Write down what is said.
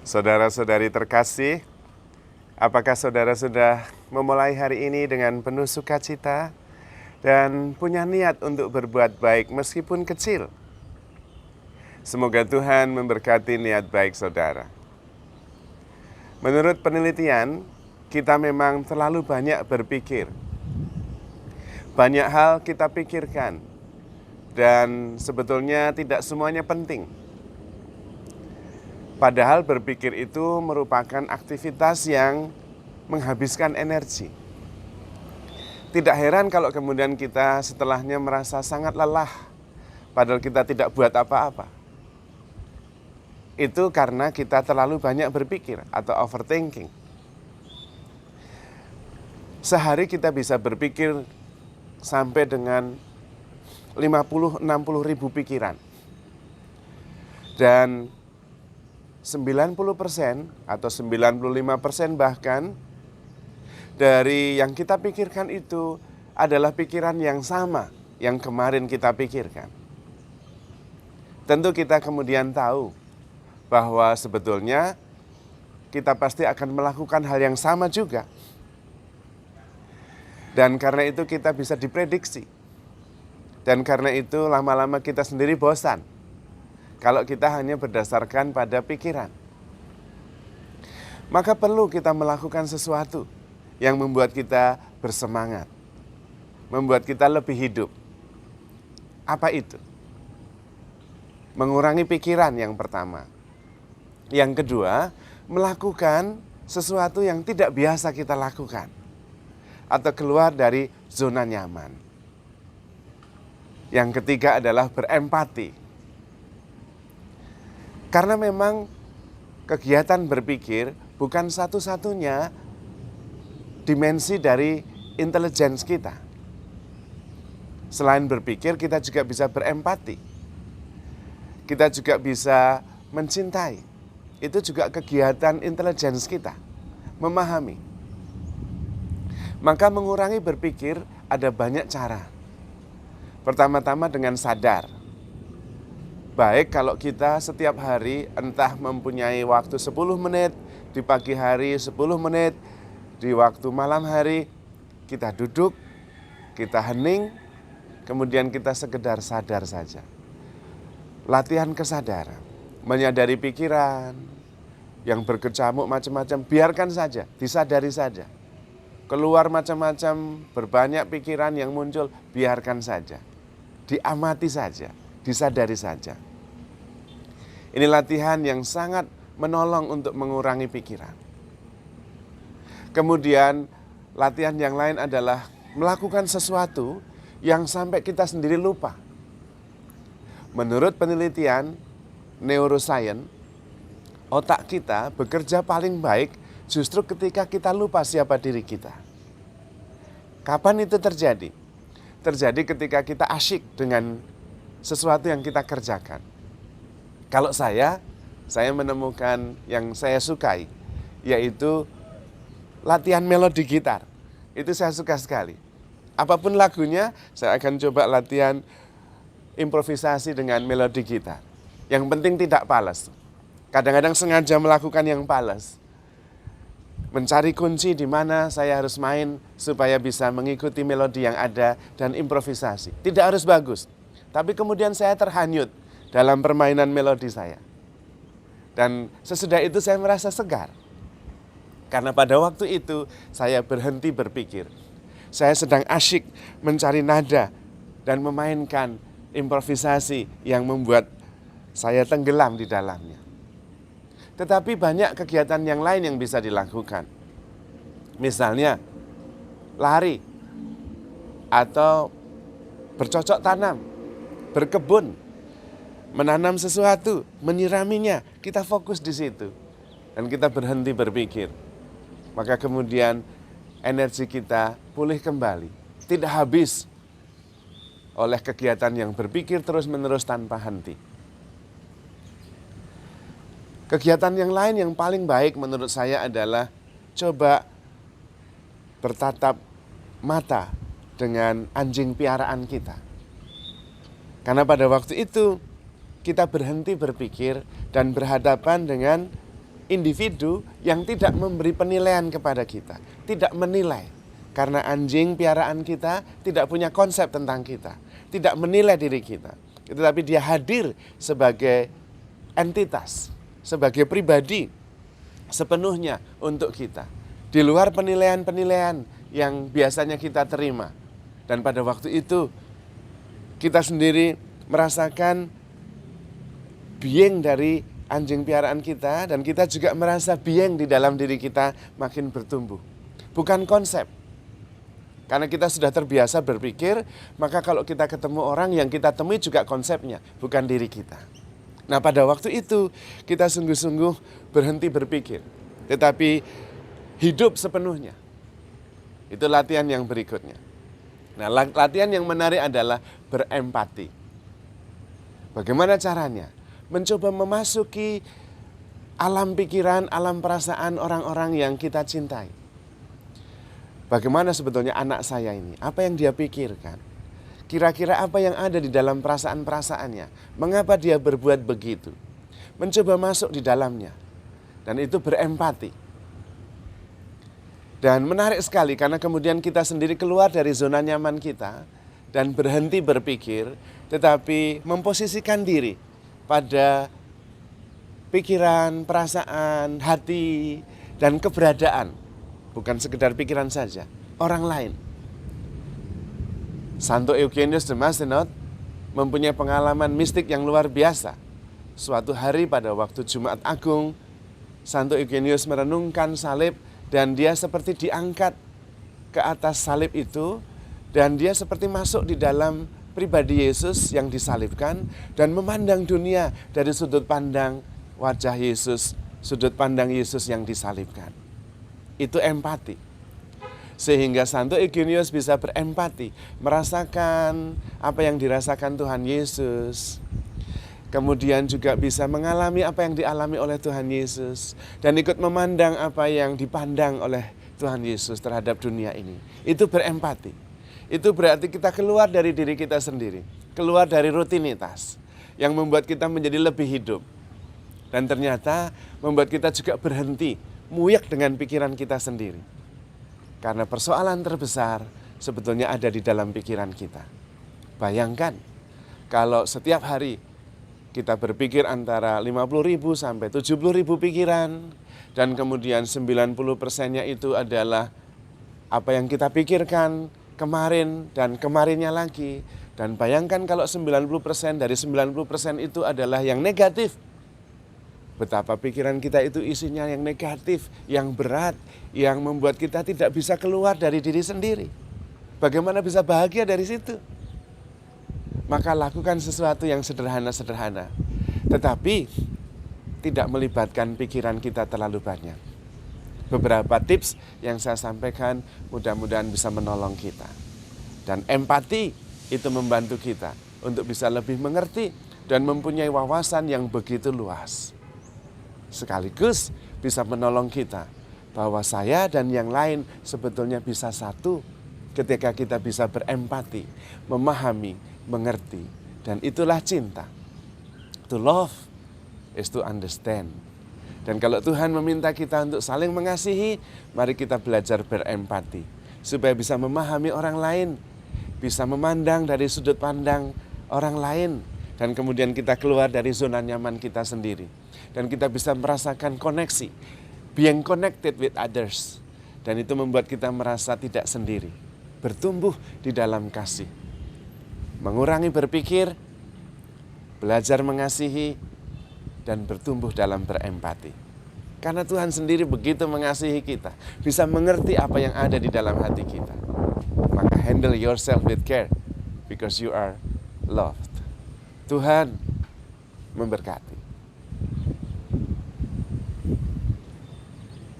Saudara-saudari terkasih, apakah saudara sudah memulai hari ini dengan penuh sukacita dan punya niat untuk berbuat baik meskipun kecil? Semoga Tuhan memberkati niat baik saudara. Menurut penelitian, kita memang terlalu banyak berpikir. Banyak hal kita pikirkan dan sebetulnya tidak semuanya penting. Padahal berpikir itu merupakan aktivitas yang menghabiskan energi. Tidak heran kalau kemudian kita setelahnya merasa sangat lelah, padahal kita tidak buat apa-apa. Itu karena kita terlalu banyak berpikir atau overthinking. Sehari kita bisa berpikir sampai dengan 50-60 ribu pikiran. Dan 90% atau 95% bahkan dari yang kita pikirkan itu adalah pikiran yang sama yang kemarin kita pikirkan. Tentu kita kemudian tahu bahwa sebetulnya kita pasti akan melakukan hal yang sama juga. Dan karena itu kita bisa diprediksi. Dan karena itu lama-lama kita sendiri bosan kalau kita hanya berdasarkan pada pikiran. Maka perlu kita melakukan sesuatu yang membuat kita bersemangat, membuat kita lebih hidup. Apa itu? Mengurangi pikiran yang pertama. Yang kedua, melakukan sesuatu yang tidak biasa kita lakukan atau keluar dari zona nyaman. Yang ketiga adalah berempati. Karena memang kegiatan berpikir bukan satu-satunya dimensi dari intelijensi kita. Selain berpikir, kita juga bisa berempati. Kita juga bisa mencintai. Itu juga kegiatan intelijensi kita, memahami. Maka mengurangi berpikir ada banyak cara. Pertama-tama dengan sadar. Baik kalau kita setiap hari entah mempunyai waktu 10 menit, di pagi hari 10 menit, di waktu malam hari, kita duduk, kita hening, kemudian kita sekedar sadar saja. Latihan kesadaran, menyadari pikiran yang berkecamuk macam-macam, biarkan saja, disadari saja. Keluar macam-macam, berbanyak pikiran yang muncul, biarkan saja. Diamati saja, disadari saja. Ini latihan yang sangat menolong untuk mengurangi pikiran. Kemudian latihan yang lain adalah melakukan sesuatu yang sampai kita sendiri lupa. Menurut penelitian neuroscience, otak kita bekerja paling baik justru ketika kita lupa siapa diri kita. Kapan itu terjadi? Terjadi ketika kita asyik dengan sesuatu yang kita kerjakan. Kalau saya menemukan yang saya sukai, yaitu latihan melodi gitar. Itu saya suka sekali. Apapun lagunya, saya akan coba latihan improvisasi dengan melodi gitar. Yang penting tidak pales. Kadang-kadang sengaja melakukan yang pales. Mencari kunci di mana saya harus main supaya bisa mengikuti melodi yang ada dan improvisasi. Tidak harus bagus, tapi kemudian saya terhanyut dalam permainan melodi saya. Dan sesudah itu saya merasa segar. Karena pada waktu itu saya berhenti berpikir. Saya sedang asyik mencari nada dan memainkan improvisasi yang membuat saya tenggelam di dalamnya. Tetapi banyak kegiatan yang lain yang bisa dilakukan. Misalnya lari atau bercocok tanam, berkebun, menanam sesuatu, menyiraminya, kita fokus di situ. Dan kita berhenti berpikir. Maka kemudian energi kita pulih kembali. Tidak habis oleh kegiatan yang berpikir terus-menerus tanpa henti. Kegiatan yang lain yang paling baik menurut saya adalah coba bertatap mata dengan anjing piaraan kita. Karena pada waktu itu kita berhenti berpikir dan berhadapan dengan individu yang tidak memberi penilaian kepada kita, tidak menilai. Karena anjing piaraan kita tidak punya konsep tentang kita, tidak menilai diri kita. Tetapi dia hadir sebagai entitas, sebagai pribadi sepenuhnya untuk kita. Di luar penilaian-penilaian yang biasanya kita terima. Dan pada waktu itu kita sendiri merasakan being dari anjing piaraan kita, dan kita juga merasa being di dalam diri kita makin bertumbuh. Bukan konsep. Karena kita sudah terbiasa berpikir, maka kalau kita ketemu orang yang kita temui juga konsepnya, bukan diri kita. Nah, pada waktu itu kita sungguh-sungguh berhenti berpikir, tetapi hidup sepenuhnya. Itu latihan yang berikutnya. Nah, latihan yang menarik adalah berempati. Bagaimana caranya? Mencoba memasuki alam pikiran, alam perasaan orang-orang yang kita cintai. Bagaimana sebetulnya anak saya ini? Apa yang dia pikirkan? Kira-kira apa yang ada di dalam perasaan-perasaannya? Mengapa dia berbuat begitu? Mencoba masuk di dalamnya. Dan itu berempati. Dan menarik sekali karena kemudian kita sendiri keluar dari zona nyaman kita dan berhenti berpikir, tetapi memposisikan diri pada pikiran, perasaan, hati, dan keberadaan. Bukan sekedar pikiran saja, orang lain. Santo Eugenius de Mazenod mempunyai pengalaman mistik yang luar biasa. Suatu hari pada waktu Jumat Agung, Santo Eugenius merenungkan salib dan dia seperti diangkat ke atas salib itu, dan dia seperti masuk di dalam pribadi Yesus yang disalibkan dan memandang dunia dari sudut pandang wajah Yesus, sudut pandang Yesus yang disalibkan. Itu empati. Sehingga Santo Eugenius bisa berempati, merasakan apa yang dirasakan Tuhan Yesus. Kemudian juga bisa mengalami apa yang dialami oleh Tuhan Yesus. Dan ikut memandang apa yang dipandang oleh Tuhan Yesus terhadap dunia ini. Itu berempati. Itu berarti kita keluar dari diri kita sendiri. Keluar dari rutinitas yang membuat kita menjadi lebih hidup. Dan ternyata membuat kita juga berhenti muyak dengan pikiran kita sendiri. Karena persoalan terbesar sebetulnya ada di dalam pikiran kita. Bayangkan kalau setiap hari kita berpikir antara 50.000 sampai 70.000 pikiran, dan kemudian 90%-nya itu adalah apa yang kita pikirkan kemarin dan kemarinnya lagi. Dan bayangkan kalau 90% dari 90% itu adalah yang negatif. Betapa pikiran kita itu isinya yang negatif, yang berat, yang membuat kita tidak bisa keluar dari diri sendiri. Bagaimana bisa bahagia dari situ? Maka lakukan sesuatu yang sederhana-sederhana. Tetapi tidak melibatkan pikiran kita terlalu banyak. Beberapa tips yang saya sampaikan mudah-mudahan bisa menolong kita. Dan empati itu membantu kita untuk bisa lebih mengerti dan mempunyai wawasan yang begitu luas. Sekaligus bisa menolong kita bahwa saya dan yang lain sebetulnya bisa satu ketika kita bisa berempati, memahami, mengerti. Dan itulah cinta. To love is to understand. Dan kalau Tuhan meminta kita untuk saling mengasihi, mari kita belajar berempati. Supaya bisa memahami orang lain, bisa memandang dari sudut pandang orang lain. Dan kemudian kita keluar dari zona nyaman kita sendiri. Dan kita bisa merasakan koneksi, being connected with others. Dan itu membuat kita merasa tidak sendiri, bertumbuh di dalam kasih. Mengurangi berpikir, belajar mengasihi, dan bertumbuh dalam berempati. Karena Tuhan sendiri begitu mengasihi kita, bisa mengerti apa yang ada di dalam hati kita. Maka handle yourself with care, because you are loved. Tuhan memberkati.